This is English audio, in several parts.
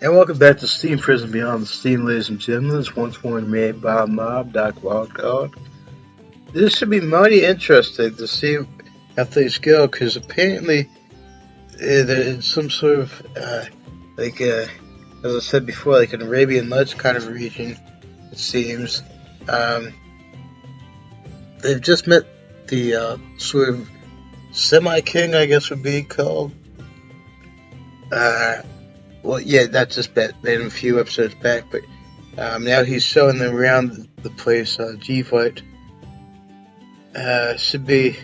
And welcome back to Steam Prison Beyond the Steam, ladies and gentlemen. This once more made by Mob Doc Wildcard. This should be mighty interesting to see how things go, because apparently there's some sort of, as I said before, like an Arabian Nights kind of region, it seems. They've just met the sort of semi-king, I guess would be called. Well, yeah, that just made him a few episodes back, but now he's showing them around the place. G-Fight should be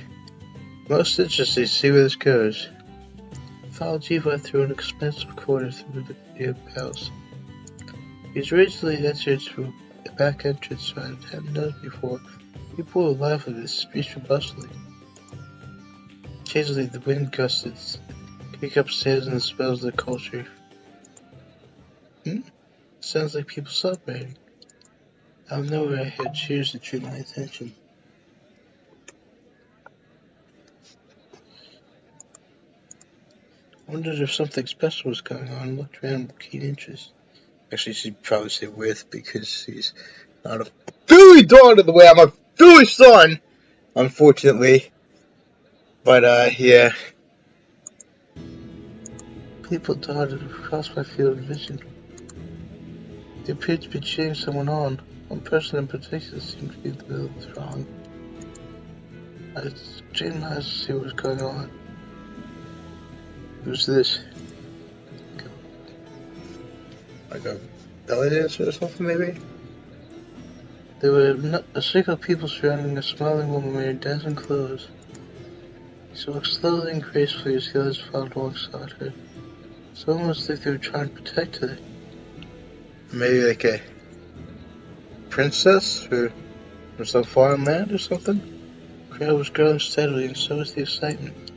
most interesting to see where this goes. Follow G-Fight through an expensive corridor through the house. He's originally entered through a back entrance I hadn't noticed before. People will laugh at this. Streets were bustling. Occasionally, the wind gusted, kick upstairs, and the smells of the culture. Sounds like people celebrating. Out of nowhere, I heard cheers that drew my attention. I wondered if something special was going on and looked around with keen interest. Actually, she'd probably say with, because she's not a Philly daughter the way I'm a Philly son, unfortunately. But, yeah. People darted across my field of vision. They appeared to be cheering someone on. One person in particular seemed to be in the middle of the throng. I strained my eyes to see what was going on. Who's this? Like a belly dancer or something, maybe? There were a circle of people surrounding a smiling woman wearing dazzling clothes. She walked slowly and gracefully as the others followed alongside her. It's almost like they were trying to protect her. Maybe like a princess from some foreign land or something? The crowd was growing steadily, and so was the excitement.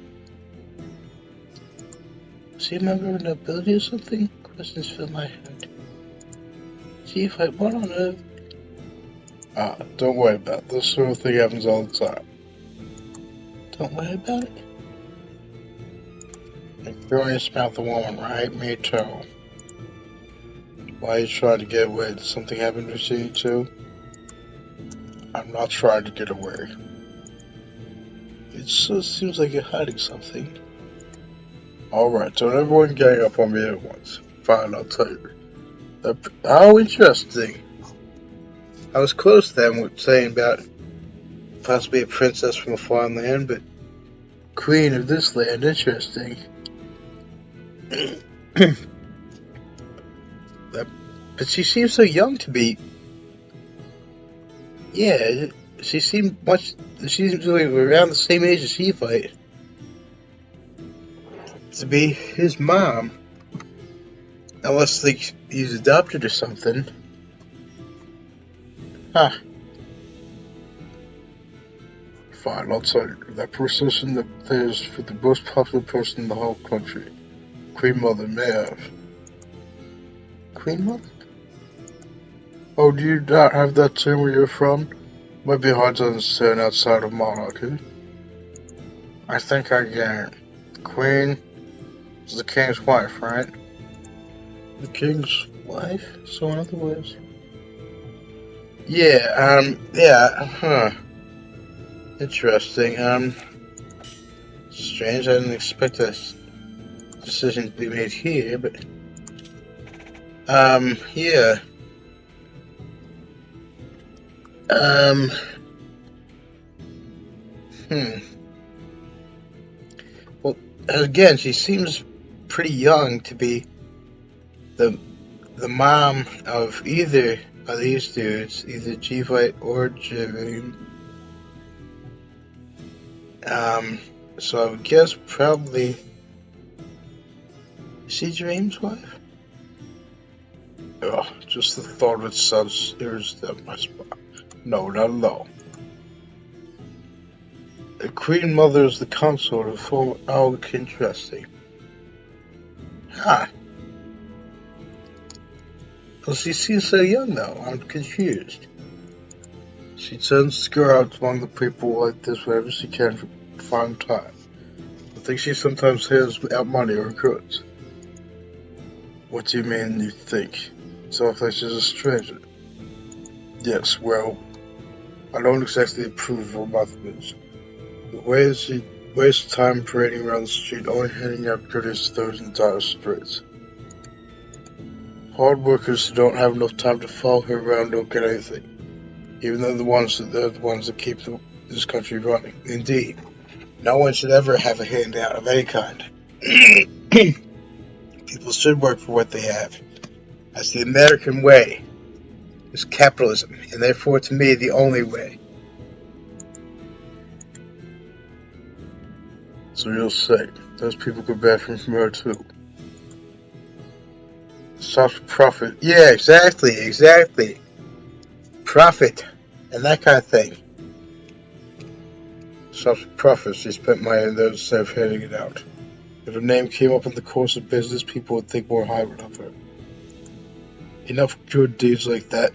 Was he a member of the nobility or something? Questions filled my head. Chief, what on earth? Don't worry about it. This sort of thing happens all the time. Don't worry about it? You're curious about the woman, right? Me too. Why are you trying to get away? Did something happen to you too? I'm not trying to get away. It sort of seems like you're hiding something. Alright, don't everyone gang up on me at once. Fine, I'll tell you. How interesting. I was close then with saying about possibly a princess from a foreign land, but queen of this land, interesting. But she seems so young to be. Yeah, she seems like around the same age as G-Fight. To be his mom. Unless he's adopted or something. Huh. Fine, I'll tell you. That procession that there's for the most popular person in the whole country. Queen Mother may have. Queen Mother? Oh, do you not have that term where you're from? Might be hard to understand outside of monarchy. I think I get it. The Queen is the king's wife, right? The king's wife? So in other words... Yeah, Interesting, strange, I didn't expect that decision to be made here, but... yeah. Well, again, she seems pretty young to be the mom of either of these dudes, either G-Fight or Javine. So I would guess probably... Is she Dream's wife? Ugh, just the thought of it stares at my spine. No, not at all. The Queen Mother is the consort of former King Trusty. Huh. Well, she seems so young though, I'm confused. She tends to go out among the people like this whenever she can for fun time. I think she sometimes hands out money or goods. What do you mean you think? Sounds like she's a stranger. Yes, well, I don't exactly approve of her methods. The way she wastes time parading around the street, only handing out goodies to those in dire straits. Hard workers who don't have enough time to follow her around don't get anything, even though they're the ones that keep this country running. Indeed, no one should ever have a handout of any kind. People should work for what they have. That's the American way. It's capitalism, and therefore, to me, the only way. So you'll say, those people could benefit from her too. Stops for profit. Yeah, exactly. Profit, and that kind of thing. Stops for profit, she spent money on those instead of handing it out. If her name came up in the course of business, people would think more highly of her. Enough good deeds like that.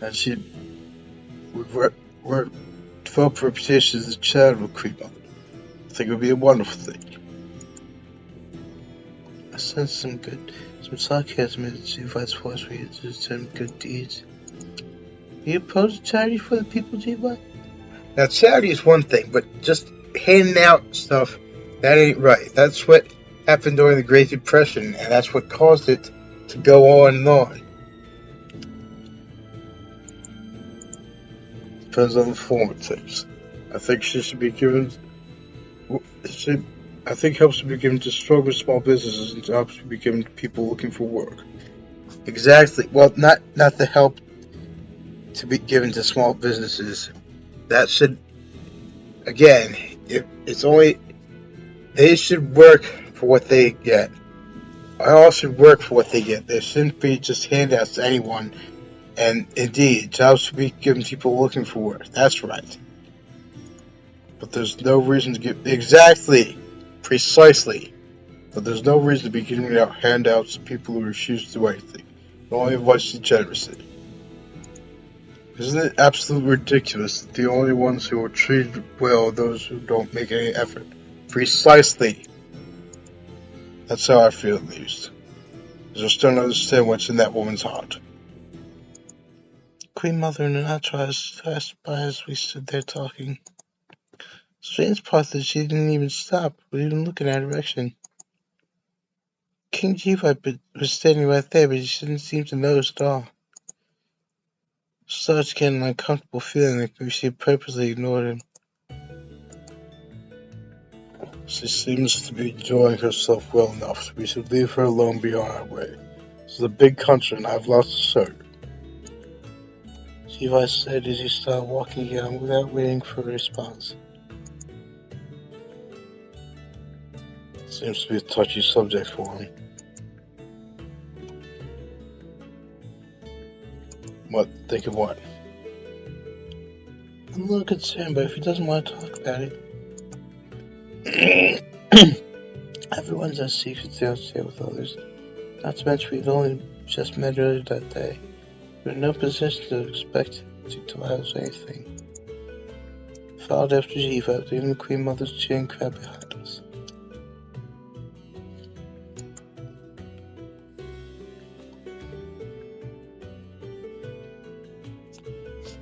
And she would develop a reputation as a charitable creep mother. I think it would be a wonderful thing. I sense some sarcasm in G5's voice when he does some good deeds. You oppose charity for the people, G5? Now, charity is one thing, but just handing out stuff, that ain't right. That's what happened during the Great Depression, and that's what caused it to go on and on. Depends on the form it takes. I think she should be given. I think helps to be given to stronger small businesses and helps to be given to people looking for work. Exactly. Well, not the help to be given to small businesses. That should, again, it's only, they should work for what they get. All should work for what they get. There shouldn't be just handouts to anyone. And indeed, jobs should be given to people looking for work. That's right. But there's no reason to give, exactly, precisely. But there's no reason to be giving out handouts to people who refuse to do anything. It only invites degeneracy. Isn't it absolutely ridiculous that the only ones who are treated well are those who don't make any effort? Precisely. That's how I feel, at least. I just don't understand what's in that woman's heart. Queen Mother and Anatra passed by as we stood there talking. Strange part that she didn't even stop, or even look in our direction. King Jiva was standing right there, but she didn't seem to notice at all. Started getting an uncomfortable feeling like maybe she purposely ignored him. She seems to be enjoying herself well enough, so we should leave her alone beyond our way. This is a big country, and I have lots to show you. Jiva said as he started walking again without waiting for a response. Seems to be a touchy subject for him. What? Think of what? I'm a little concerned, but if he doesn't want to talk about it. Everyone's has secrets they don't share with others. Not to mention we've only just met earlier that day. We're in no position to expect to tell us anything. Followed after Jiva, leaving the Queen Mother's cheering crowd behind us.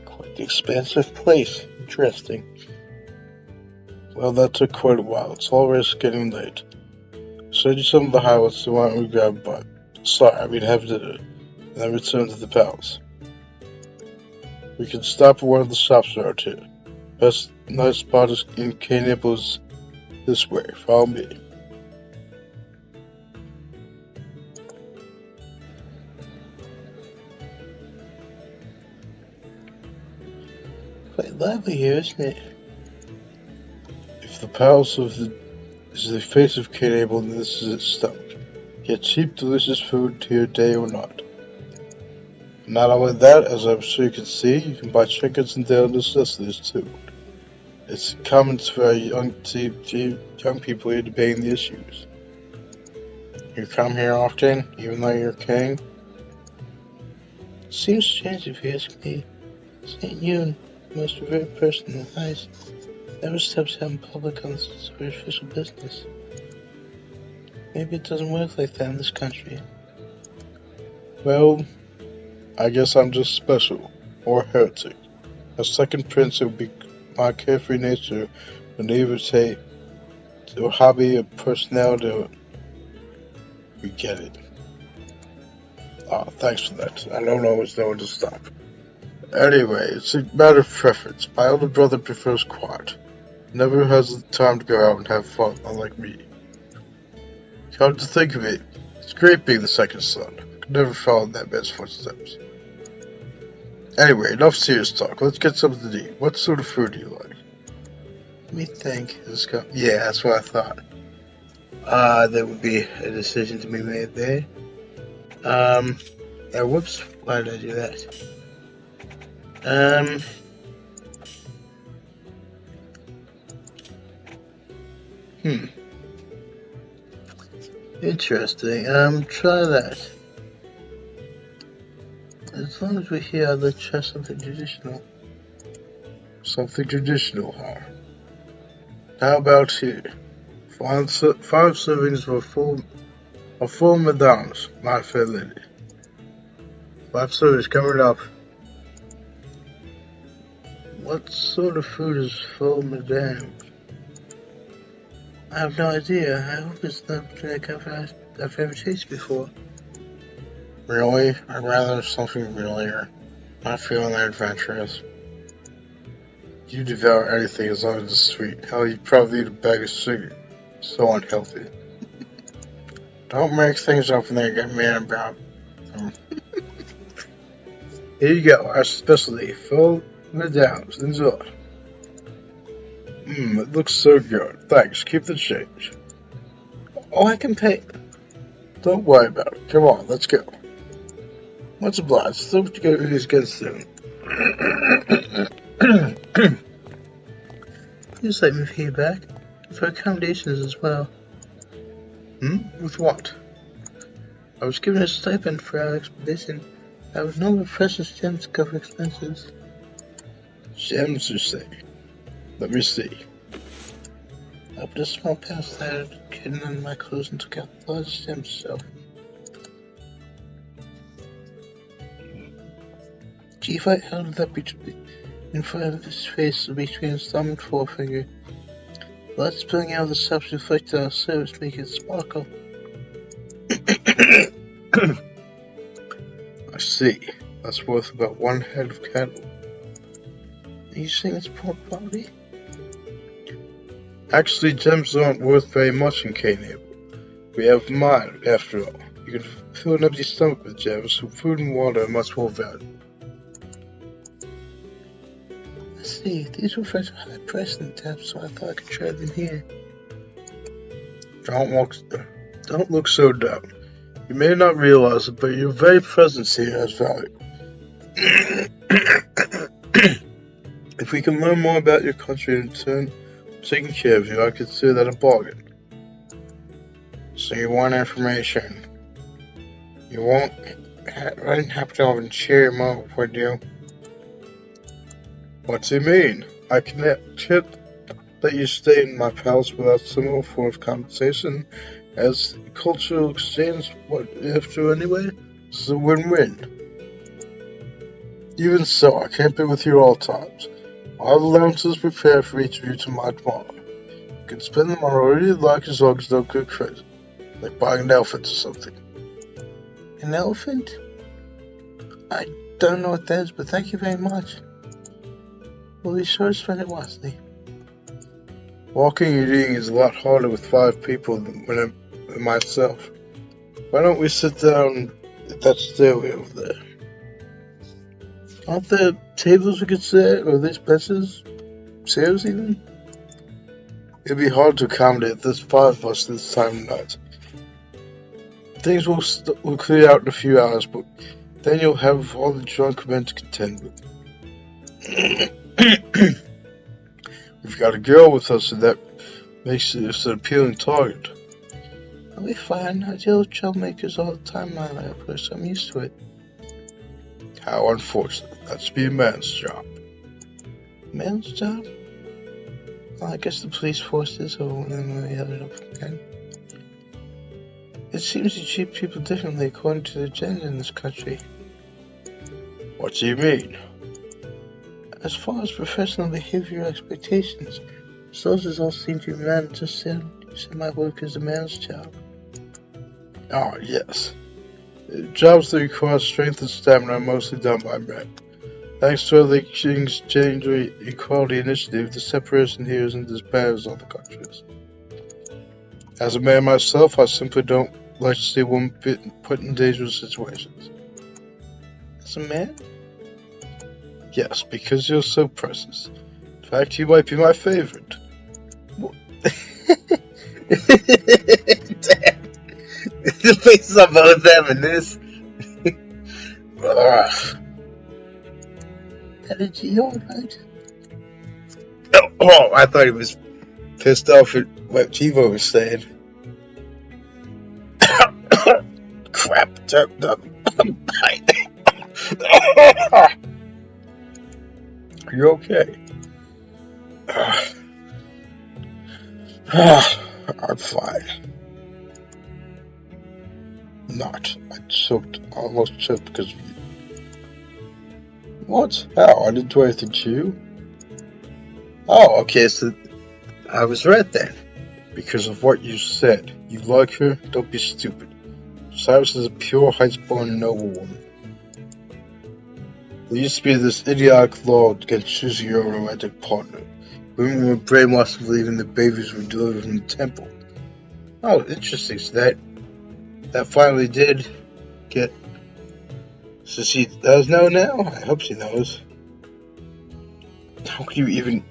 Quite the expansive place. Interesting. Well, that took quite a while. It's already getting late. Showed you some of the highlights, so why don't we grab a bite? Sorry, we'd have dinner, and then return to the palace. We can stop at one of the shops around here. Best nice spot is in Kiiiinda's this way. Follow me. Quite lively here, isn't it? If the palace is the face of Kiiiinda, then this is its stomach. Get cheap, delicious food here day or night. Not only that, as I'm sure you can see, you can buy trinkets and daily necessities too. It's common for young people here debating the issues. You come here often, even though you're king? Seems strange if you ask me. St. Yun, the most revered person in the highest, never steps out in public unless it's for official business. Maybe it doesn't work like that in this country. Well, I guess I'm just special. Or a heretic. A second prince would be my carefree nature, a naivete, or hobby, a personality. We get it. Thanks for that. I don't always know when to stop. Anyway, it's a matter of preference. My older brother prefers quiet. Never has the time to go out and have fun, unlike me. Come to think of it, it's great being the second son. I could never follow in that man's footsteps. Anyway, enough serious talk. Let's get something to eat. What sort of food do you like? Let me think. Yeah, that's what I thought. There would be a decision to be made there. Whoops. Why did I do that? Interesting. Try that. As long as we're here, let's try something traditional. Something traditional, huh? How about here? 5 servings of full madams, my fair lady. 5 servings coming up. What sort of food is full madame? I have no idea. I hope it's not like I've ever tasted before. Really? I'd rather have something familiar. Not feeling that adventurous. You devour anything as long as it's sweet. Hell, you'd probably eat a bag of sugar. So unhealthy. Don't make things up and then get mad about them. Here you go, our specialty. Full madams. Enjoy. It looks so good. Thanks, keep the change. Oh, I can pay. Don't worry about it. Come on, let's go. Much obliged. Let's go to these again soon. Please let me pay you back. For accommodations as well. With what? I was given a stipend for our expedition. I have no more precious gems to cover expenses. Gems, you say? Let me see. I put a small pouch that I hidden under my clothes and took out the largest gem shelf. Chief, I held it up in front of his face between his thumb and forefinger. Blood spilling out of the substance reflected on our service, making it sparkle. I see. That's worth about 1 head of cattle. Are you saying it's poor quality? Actually, gems aren't worth very much in Kiiiinda. We have mine, after all. You can fill an empty stomach with gems, so food and water are much more valuable. I see. These were such a high price in the depths, so I thought I could try them here. Don't look so dumb. You may not realize it, but your very presence here has value. If we can learn more about your country and in turn taking care of you, I consider that a bargain. So you want information. You won't happen to have a cheer him up, would you? What do you mean? I can't let you stay in my palace without some form of compensation. As cultural exchange, what you have to anyway? This is a win-win. Even so, I can't be with you all times. I'll have allowances prepared for each of you tomorrow. You can spend them on whatever you like as long as they're good credit. Like buying an elephant or something. An elephant? I don't know what that is, but thank you very much. We'll be sure to spend it wisely. Walking and eating is a lot harder with 5 people than when I'm myself. Why don't we sit down at that stairway over there? Aren't there tables we could sit, or at least benches? Chairs even? It'd be hard to accommodate this 5 of us this time of night. Things will clear out in a few hours, but then you'll have all the drunk men to contend with. We've got a girl with us, and that makes us an appealing target. I'll be fine. I deal with troublemakers all the time in my life, so I'm used to it. How unfortunate. That's be a man's job. Man's job? Well, I guess the police force is, or one of the other again. seems you treat people differently according to their gender in this country. What do you mean? As far as professional behavioral expectations, soldiers all seem to be men. Just said my work is a man's job. Ah, yes. Jobs that require strength and stamina are mostly done by men. Thanks to the King's Gender Equality Initiative, the separation here isn't as bad as other countries. As a man myself, I simply don't like to see a woman put in dangerous situations. As a man? Yes, because you're so precious. In fact, you might be my favorite. The faces of both them in this. Energy, alright. Oh, I thought he was pissed off at what Chivo was saying. Crap, turned up. Are you okay? I'm fine. Not. I almost choked because of you. What? How? I didn't do anything to you? Oh, okay, so I was right then. Because of what you said. You like her? Don't be stupid. Cyrus is a pure Heights-born noble woman. There used to be this idiotic law against choosing your romantic partner. Women were brainwashed into believing that babies were delivered from the temple. Oh, interesting. So that finally did get... So she does know now? I hope she knows. How could you even...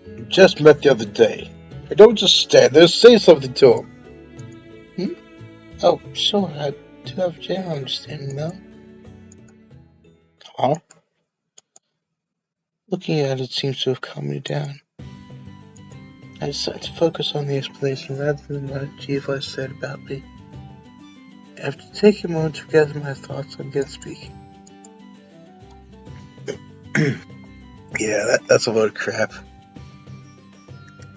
You just met the other day. I don't just stand there. Say something to him. Oh, sure. I do have a general understanding now. Huh? Looking at it seems to have calmed me down. I decided to focus on the explanation rather than what Jiva said about me. After taking a moment to gather my thoughts, I began speaking. Yeah, that's a load of crap.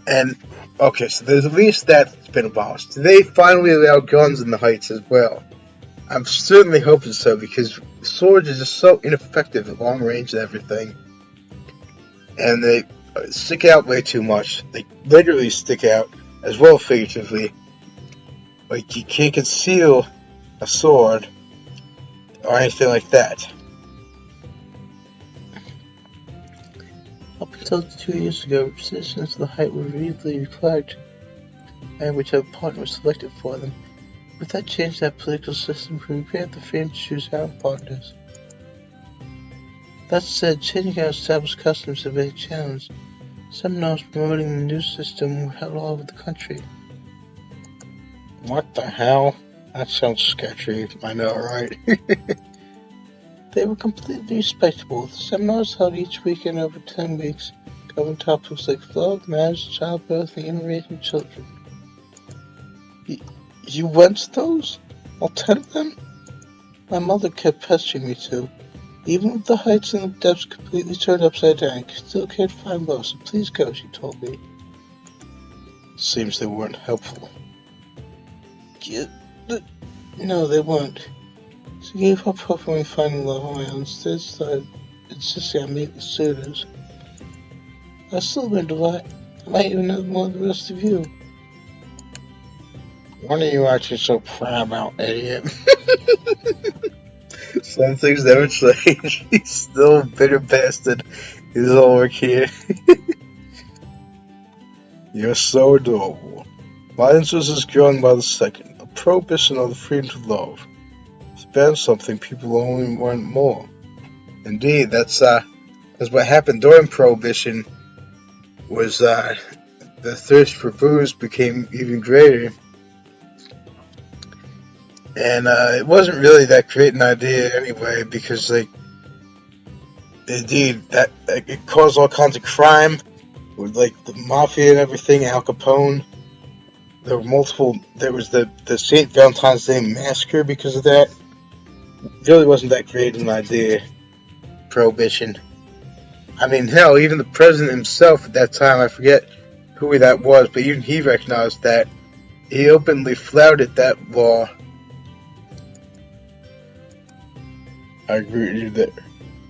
And, okay, so there's at least that's been abolished. Do they finally allow guns in the Heights as well? I'm certainly hoping so, because swords are just so ineffective at long range and everything. And they stick out way too much. They literally stick out, as well figuratively. Like, you can't conceal a sword, or anything like that. Up until 2 years ago, citizens of the Height were legally required and whichever partner was selected for them. With that change, that political system would grant the freedom to choose our partners. That said, changing our established customs have been a challenge. Seminars promoting the new system were held all over the country. What the hell? That sounds sketchy. I know, right? They were completely respectable. The seminars held each weekend over 10 weeks, covering topics like love, marriage, childbirth, and even raising children. You went to those? All 10 of them? My mother kept pestering me to. Even with the heights and the depths completely turned upside down, I still can't find love, so please go, she told me. Seems they weren't helpful. No, they weren't. She gave up hope on me finding love on my own. Instead, started insisting on meeting suitors. I still learned a lot. I might even know more than the rest of you. What are you actually so proud about, idiot? Some things never change. He's still a bitter bastard. He's all work here. You're so adorable. My interest is growing by the second. A prohibition of the freedom to love. It's been something people only want more. Indeed, that's what happened during Prohibition. Was the thirst for booze became even greater. And it wasn't really that great an idea anyway, because indeed that it caused all kinds of crime with the mafia and everything, Al Capone. There were multiple. There was the St. Valentine's Day massacre because of that. It really wasn't that great an idea. Prohibition. I mean, hell, even the president himself at that time, I forget who that was, but even he recognized that. He openly flouted that law I agree with you there.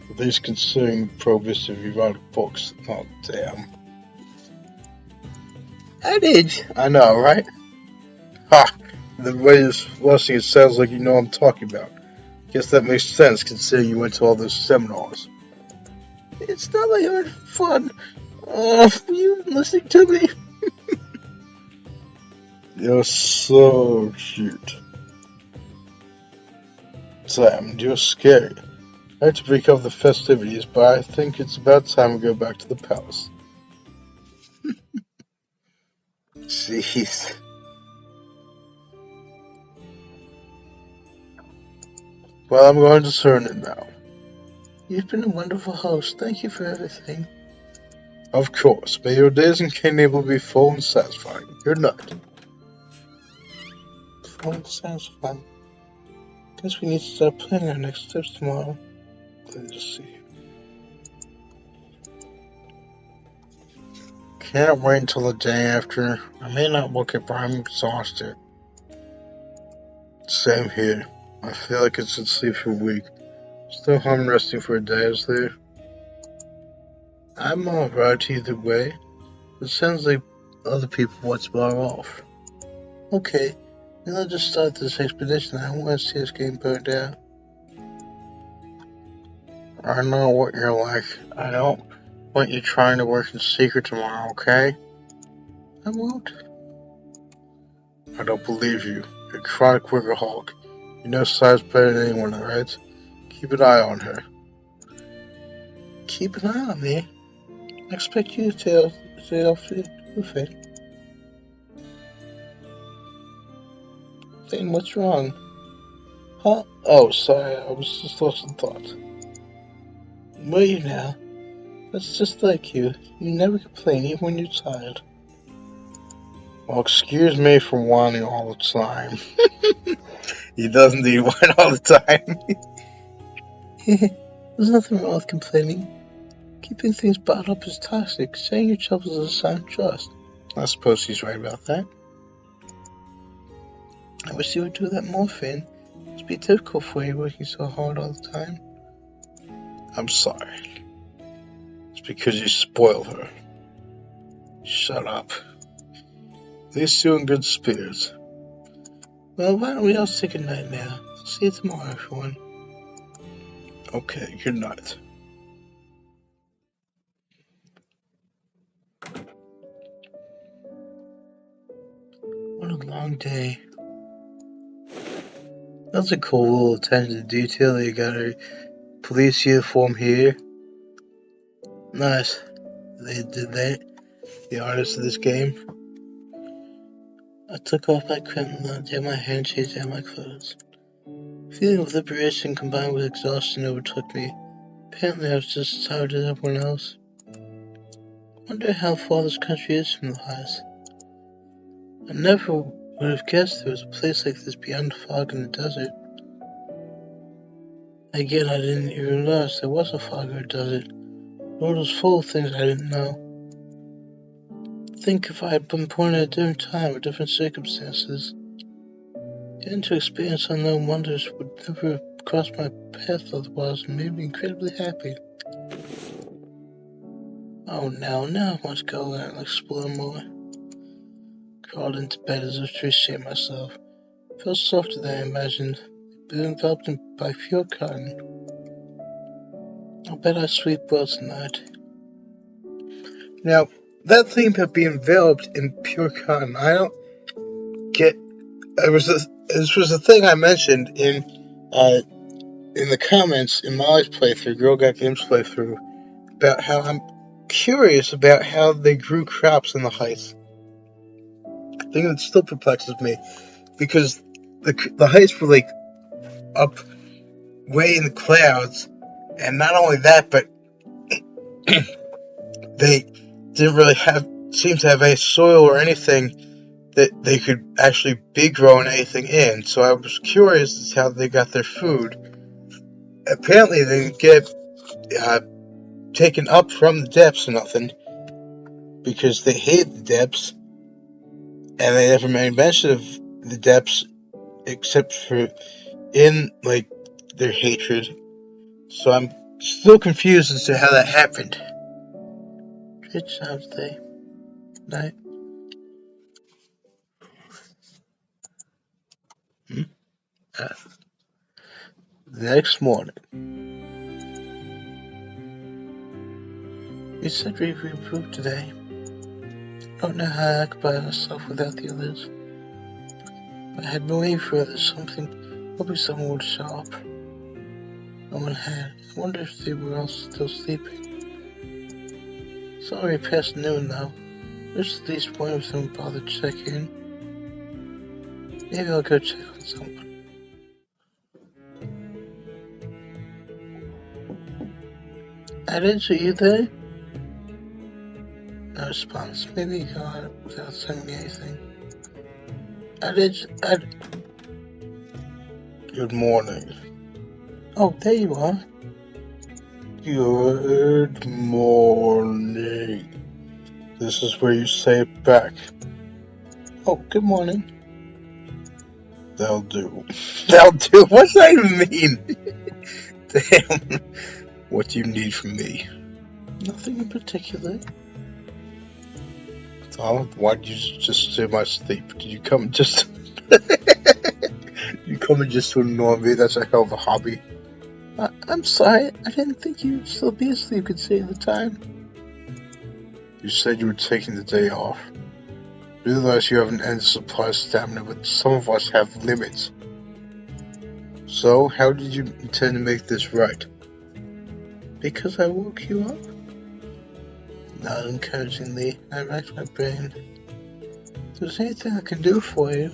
At least considering progressive erotic books. Oh, damn. ADAGE! I know, right? Ha! The way you're flushing it sounds like you know what I'm talking about. Guess that makes sense considering you went to all those seminars. It's not like having fun. Oh, were you listening to me? You're so cute. Sam, you're scary. I had to break up the festivities, but I think it's about time we go back to the palace. Jeez. Well, I'm going to turn it now. You've been a wonderful host. Thank you for everything. Of course. May your days in Canable be full and satisfying. Good night. Full and satisfying. Guess we need to start planning our next steps tomorrow. Let's see. Can't wait until the day after. I may not look it, but I'm exhausted. Same here. I feel like I should sleep for a week. Still home resting for a day, is there? I'm alright either way. It sounds like other people want to bar off. Okay, then let's just start this expedition. I want to see us getting burned down. I know what you're like. I don't want you trying to work in secret tomorrow, okay? I won't. I don't believe you. You're a chronic workaholic. You know Si's better than anyone, alright? Keep an eye on her. Keep an eye on me? I expect you to stay off the roof. Thing, what's wrong? Huh? Oh, sorry, I was just lost in thought. Were you now? That's just like you. You never complain even when you're tired. Well, excuse me for whining all the time. He doesn't need whine all the time. There's nothing wrong with complaining. Keeping things bottled up is toxic. Saying your troubles is a sign of trust. I suppose he's right about that. I wish you would do that more, Finn. It's be difficult for you working so hard all the time. I'm sorry. It's because you spoiled her. Shut up. At least you're in good spirits. Well, why don't we all say good night now? See you tomorrow, everyone. Okay, good night. What a long day. That's a cool little attention to detail. You got a police uniform here. Nice. They did that. The artist of this game. I took off my criminal, did my hair and changed out my clothes. Feeling of liberation combined with exhaustion overtook me. Apparently I was just as tired as everyone else. Wonder how far this country is from the highs. I never would have guessed there was a place like this beyond the fog in the desert. Again, I didn't even realize there was a fog or a desert. The world was full of things I didn't know. Think if I had been born at a different time or different circumstances. Getting to experience unknown wonders would never have crossed my path otherwise and made me incredibly happy. Oh, now I want to go out and explore more. Crawled into bed as if to restrain myself. Felt softer than I imagined, but enveloped by pure cotton. I'll bet I sleep well tonight. Now, that thing about being enveloped in pure cotton, I don't get. This was a thing I mentioned in the comments in Molly's playthrough, Girl Got Games playthrough, about how I'm curious about how they grew crops in the heights. The thing that still perplexes me, because the heights were like up way in the clouds, and not only that, but they didn't really seem to have any soil or anything that they could actually be growing anything in. So I was curious as to how they got their food. Apparently they didn't get taken up from the depths or nothing, because they hated the depths, and they never made mention of the depths except for in like their hatred. So I'm still confused as to how that happened. Good job today. Night. Uh, the next morning. You said we improved today. I don't know how I act by myself without the others. But I had been waiting for others. Hoping someone would show up. No one had. I wonder if they were all still sleeping. It's already past noon now. There's at least one of them bothered to check in. Maybe I'll go check on someone. ADAGE, are you there? No response. Maybe he got without sending me anything. ADAGE. Good morning. Oh, there you are. Good morning. This is where you say it back. Oh, good morning. That'll do. That'll do? What's that even mean? Damn. What do you need from me? Nothing in particular. Tom, why did you just say my sleep? Did you come just... you come in just to annoy me? That's a hell of a hobby. I'm sorry. I didn't think you'd still be asleep considering the time. You said you were taking the day off. Realize you have an endless supply of stamina, but some of us have limits. So, how did you intend to make this right? Because I woke you up? Not encouragingly, I racked my brain. If there's anything I can do for you,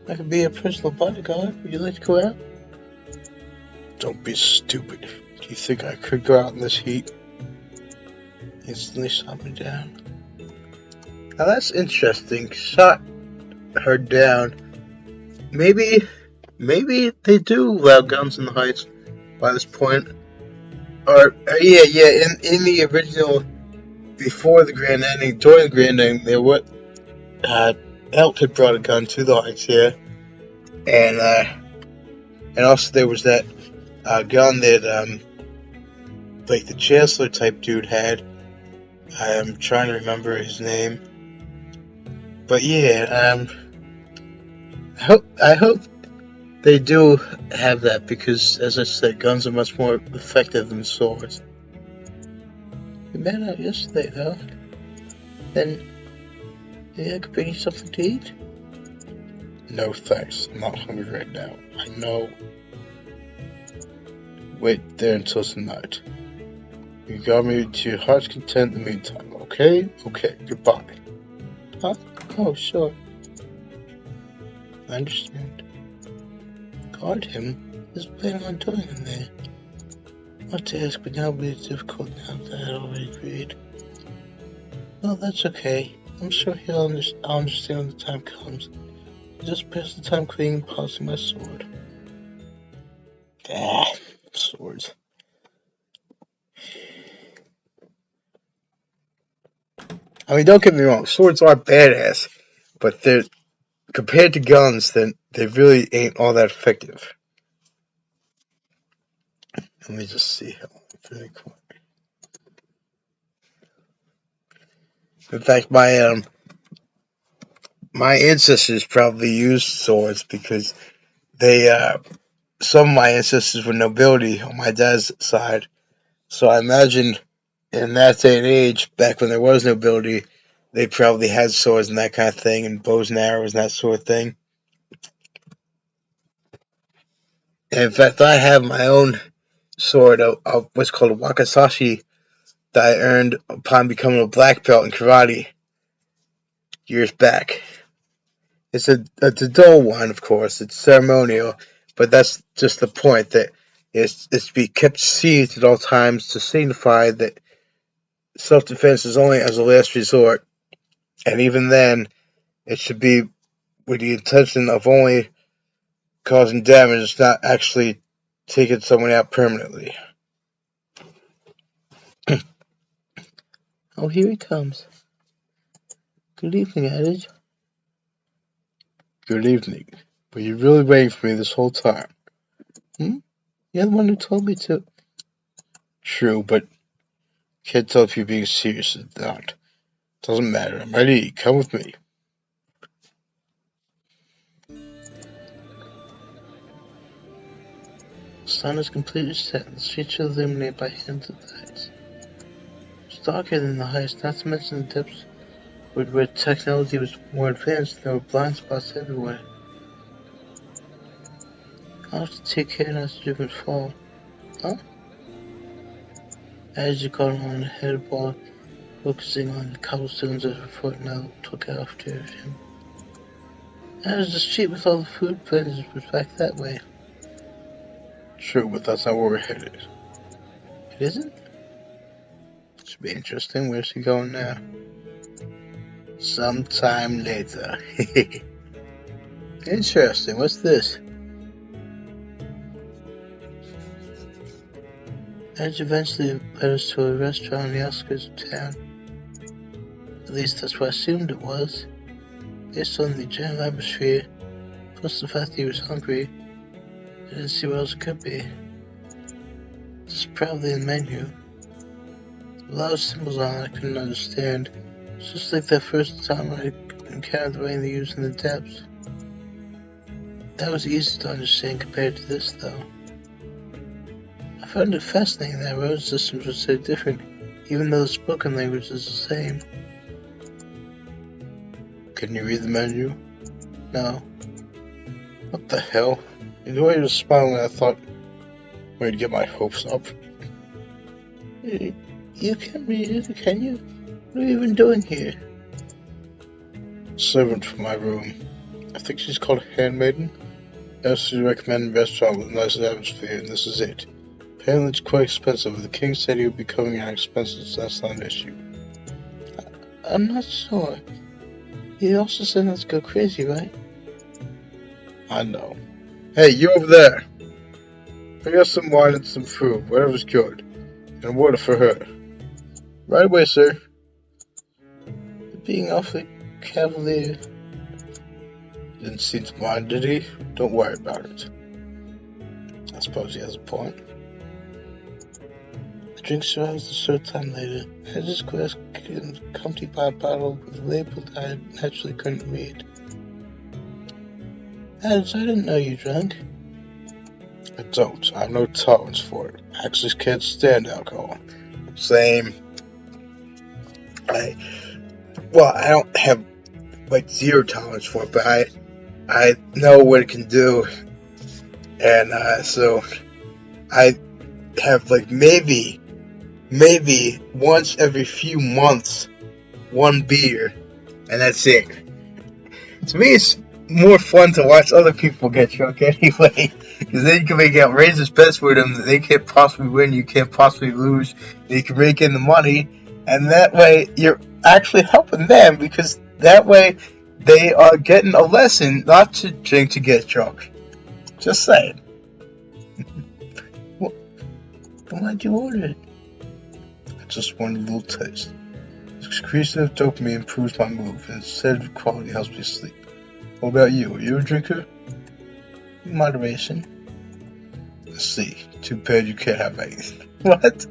I could be a personal bodyguard. Would you like to go out? Don't be stupid. Do you think I could go out in this heat? Instantly shot me down. Now that's interesting. Shot her down. Maybe they do allow guns in the Heights by this point. Or yeah. In the original, before the grand ending, during the grand ending, there were Elk had brought a gun to the Heights here, and also there was that gun that like the Chancellor type dude had. I'm trying to remember his name, but yeah, I hope they do have that because, as I said, guns are much more effective than swords. We met out yesterday, though. Then, yeah, I could bring you something to eat. No thanks. I'm not hungry right now. I know. Wait there until tonight. You got me to your heart's content in the meantime, okay? Okay, goodbye. Huh? Oh, sure. I understand. Guard him? There's planning on doing in there. Not to ask, but now it'll be difficult now that I already agreed. Well, that's okay. I'm sure I'll understand when the time comes. I just passed the time cleaning and polishing my sword. Swords. I mean, don't get me wrong, swords are badass, but they're compared to guns, then they really ain't all that effective. Let me just see how very cool. In fact, my ancestors probably used swords because they some of my ancestors were nobility on my dad's side. So I imagine in that day and age, back when there was nobility, they probably had swords and that kind of thing, and bows and arrows and that sort of thing. And in fact, I have my own sword, what's called a wakizashi, that I earned upon becoming a black belt in karate years back. It's a dull one, of course. It's ceremonial, but that's just the point, that it's to be kept sheathed at all times to signify that self-defense is only as a last resort, and even then, it should be with the intention of only causing damage, not actually taking someone out permanently. Oh, here he comes. Good evening, ADAGE. Good evening. Were you really waiting for me this whole time? Hmm? You're the one who told me to. True, but can't tell if you're being serious or not. Doesn't matter. I'm ready. Come with me. The sun is completely set, and the streets are illuminated by hands of lights. It's darker than the heights, not to mention the depths where technology was more advanced. There were blind spots everywhere. I'll have to take care not to trip and fall. Huh? As you caught on the head ball, focusing on the cobblestones of her foot, now took after him. As the street with all the food vendors was back that way. True, but that's not where we're headed. It isn't? Should be interesting. Where's he going now? Sometime later. Interesting. What's this? Edge eventually led us to a restaurant on the outskirts of town. At least that's what I assumed it was. Based on the general atmosphere, plus the fact that he was hungry, I didn't see what else it could be. This is probably the menu. A lot of symbols on it I couldn't understand. It's just like that first time I encountered the rain they used in the depths. That was easy to understand compared to this, though. I found it fascinating that road systems were so different, even though the spoken language is the same. Can you read the menu? No. What the hell? The way you were smiling, I thought I'm to get my hopes up. You can't read it, can you? What are you even doing here? Servant from my room. I think she's called Handmaiden. She recommended a restaurant with a nice atmosphere, and this is it. Apparently it's quite expensive. The king said he would be coming out expensive, so that's not an issue. I'm not sure. He also said not to go crazy, right? I know. Hey, you over there! Bring us some wine and some food, whatever's good. And water for her. Right away, sir. You're being awfully cavalier. Didn't seem to mind, did he? Don't worry about it. I suppose he has a point. The drink arrives a short time later. I had this glass accompanied by a bottle with a label that I naturally couldn't read. Adage, I didn't know you drank. I don't. I have no tolerance for it. I actually can't stand alcohol. Same. I don't have zero tolerance for it, but I know what it can do, and so I have maybe once every few months one beer, and that's it. To me, it's more fun to watch other people get drunk anyway, because then you can make outrageous bets for them that they can't possibly win, you can't possibly lose, and you can rake in the money, and that way you're actually helping them, because that way they are getting a lesson not to drink to get drunk. Just saying. Why'd you order it? I just wanted a little taste. The excretion of dopamine improves my mood, and sedative quality helps me sleep. What about you? Are you a drinker? In moderation. I see. Too bad you can't have anything. What?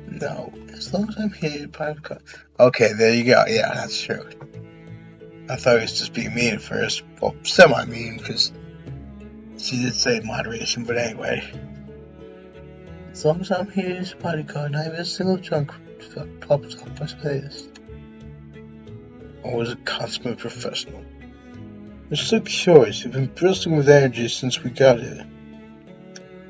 No. As long as I'm here, private car. Okay, there you go. Yeah, that's true. I thought he was just being mean at first. Well, semi-mean, because she did say moderation, but anyway. As long as I'm here, it's a party car, and I have a single drunk pops off my face. Always a consummate professional. You're so curious. You've been bursting with energy since we got here.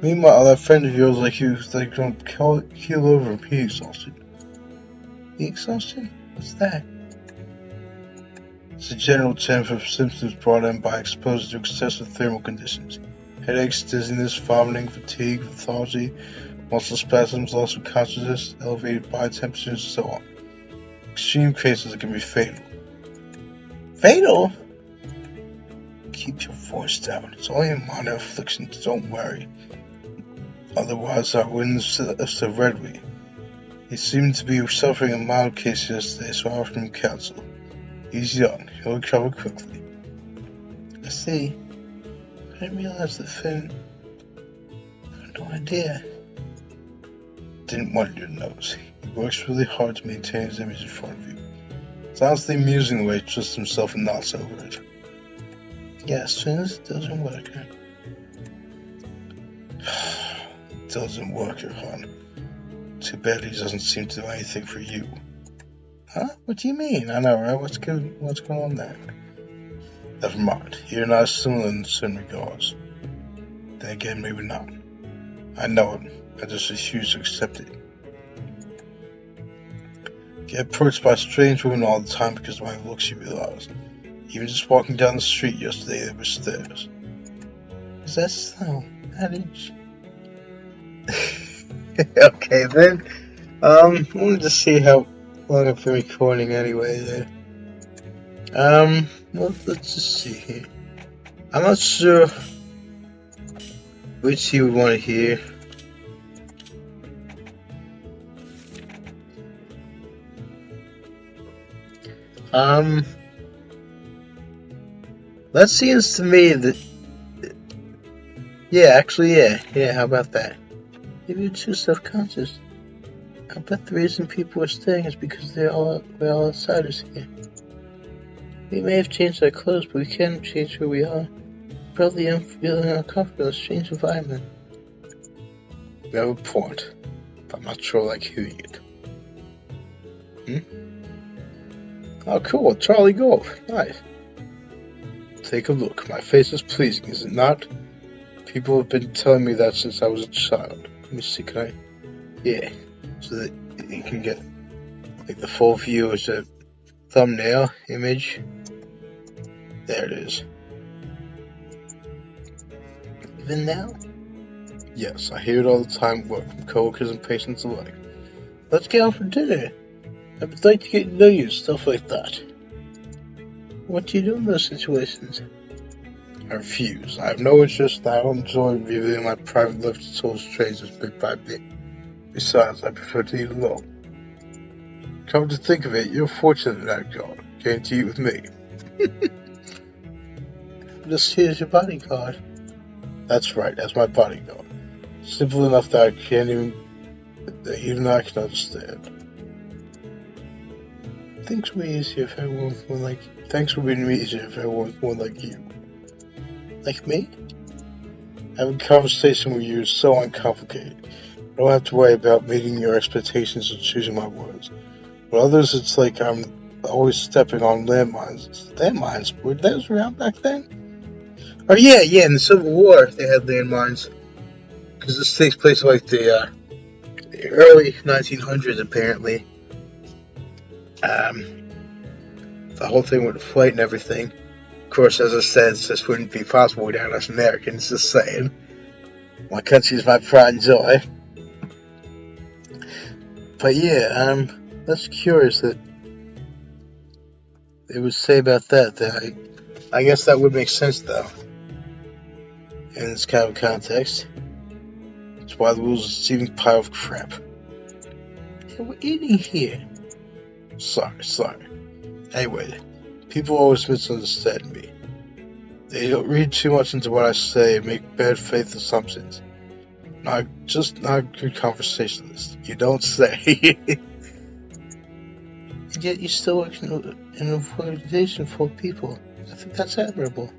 Meanwhile, that friend of yours like you is going to keel over and pee exhaustion. Pee exhaustion? What's that? It's a general term for symptoms brought on by exposure to excessive thermal conditions. Headaches, dizziness, vomiting, fatigue, lethargy, muscle spasms, loss of consciousness, elevated body temperatures, and so on. Extreme cases can be fatal. Fatal? Keep your voice down. It's only a minor affliction, don't worry. Otherwise, I wouldn't have said read me. He seemed to be suffering a mild case yesterday, so I offered him counsel. He's young. He'll recover quickly. I see. I didn't realize that Finn... idea. Didn't want you to notice. He works really hard to maintain his image in front of you. It's honestly amusing the way he twists himself in knots over it. Yeah, as soon as it doesn't work, huh? It doesn't work, hon. Too bad he doesn't seem to do anything for you. Huh? What do you mean? I know, right? What's going on there? Never mind. You're not similar in certain regards. Then again, maybe not. I know it. I just refuse to accept it. Get approached by strange women all the time because of my looks, you realize. Even just walking down the street yesterday, there were stares. Is that so? ADAGE? Okay, then. I wanted to see how long I've been recording anyway there. Well, let's just see here. I'm not sure which you would want to hear. That seems to me that, yeah, how about that? Maybe you're too self-conscious. I bet the reason people are staying is because we're all outsiders here. We may have changed our clothes, but we can't change who we are. Probably I'm feeling uncomfortable in a strange environment. You have a point, but I'm not sure I like hearing it. Oh, cool, Charlie Golf. Nice. Take a look. My face is pleasing, is it not? People have been telling me that since I was a child. Let me see, can I? Yeah. So that you can get like the full view as a thumbnail image. There it is. Even now? Yes, I hear it all the time at work from coworkers and patients alike. Let's get out for dinner. I would like to get to know you, stuff like that. What do you do in those situations? I refuse. I have no interest. I don't enjoy revealing my private life to total strangers bit by bit. Besides, I prefer to eat alone. Come to think of it, you're fortunate in that regard. Getting to eat with me. Just here's your bodyguard. That's right, that's my bodyguard. Simple enough that I can't even I can understand. Things would be easier if everyone was more like you. Things would be easier if everyone was more like you. Like me? Having a conversation with you is so uncomplicated. I don't have to worry about meeting your expectations or choosing my words. With others, it's like I'm always stepping on landmines. Landmines? Were those around back then? Oh, yeah, in the Civil War, they had landmines. Because this takes place like the early 1900s, apparently. The whole thing with the flight and everything. Of course, as I said, this wouldn't be possible without us Americans, just saying. My country is my pride and joy. But yeah, that's curious that they would say about that. I guess that would make sense, though, in this kind of context. That's why the rules are a seeming pile of crap. Yeah, we're eating here. Sorry. Anyway, people always misunderstand me. They don't read too much into what I say and make bad faith assumptions. Just not a good conversationalist. You don't say. And yet you still work in an organization full of people. I think that's admirable.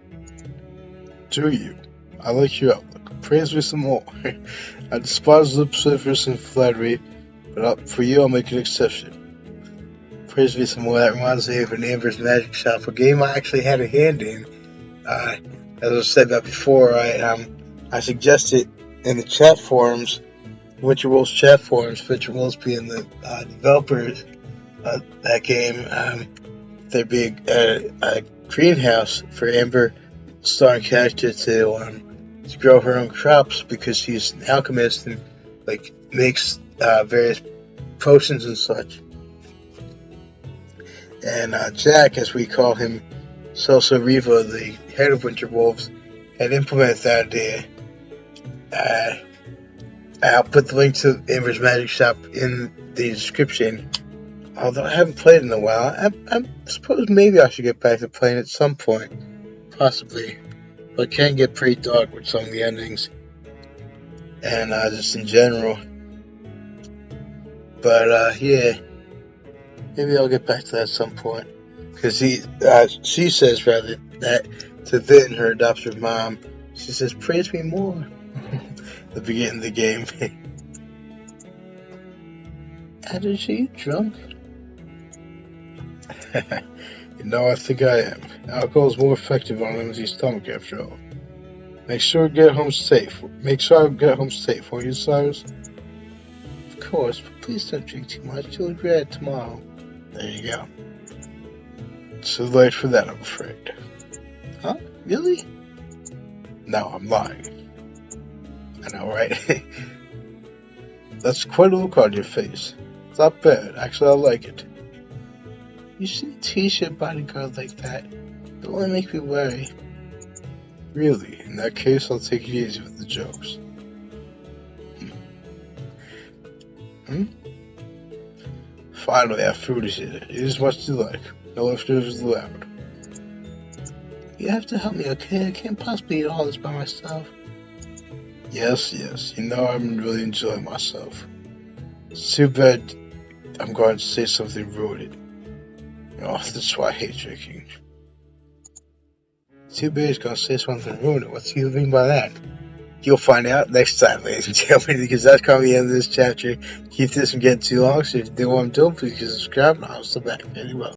Do you? I like your outlook. Praise me some more. I despise lip service and flattery, but for you I'll make an exception. Praise me some more. That reminds me of an Amber's Magic Shop, a game I actually had a hand in. As I said that before, I suggested in the chat forums, Winter Wolves chat forums, Winter Wolves being the developers of that game, there'd be a greenhouse for Amber, starring character, to grow her own crops because she's an alchemist and makes various potions and such. And Jack, as we call him, Celso Riva, the head of Winter Wolves, had implemented that idea. I'll put the link to Amber's Magic Shop in the description. Although I haven't played in a while, I suppose maybe I should get back to playing at some point. Possibly. But it can get pretty dark with some of the endings. and just in general. But yeah, maybe I'll get back to that at some point. Because she says rather that to then her adoptive mom, she says, "Praise me more." The beginning of the game. ADAGE, are you drunk? I think I am. Alcohol is more effective on an empty stomach after all. Make sure I get home safe. Won't you, Cyrus? Of course, but please don't drink too much. You'll regret it tomorrow. There you go. It's too late for that, I'm afraid. Huh? Really? No, I'm lying. I know, right? That's quite a look on your face. It's not bad. Actually, I like it. You shouldn't tease your bodyguard like that. It'll only make me worry. Really? In that case, I'll take it easy with the jokes. Finally, our food is here. Eat as much as you like. No leftovers allowed. You have to help me, okay? I can't possibly eat all this by myself. Yes. I'm really enjoying myself. It's too bad I'm going to say something rude. That's why I hate drinking. Too bad he's going to say something rude. What's he mean by that? You'll find out next time, ladies and gentlemen, because that's going to be the end of this chapter. Keep this from getting too long, so if you do what I'm doing, please subscribe, and I'll still back very well.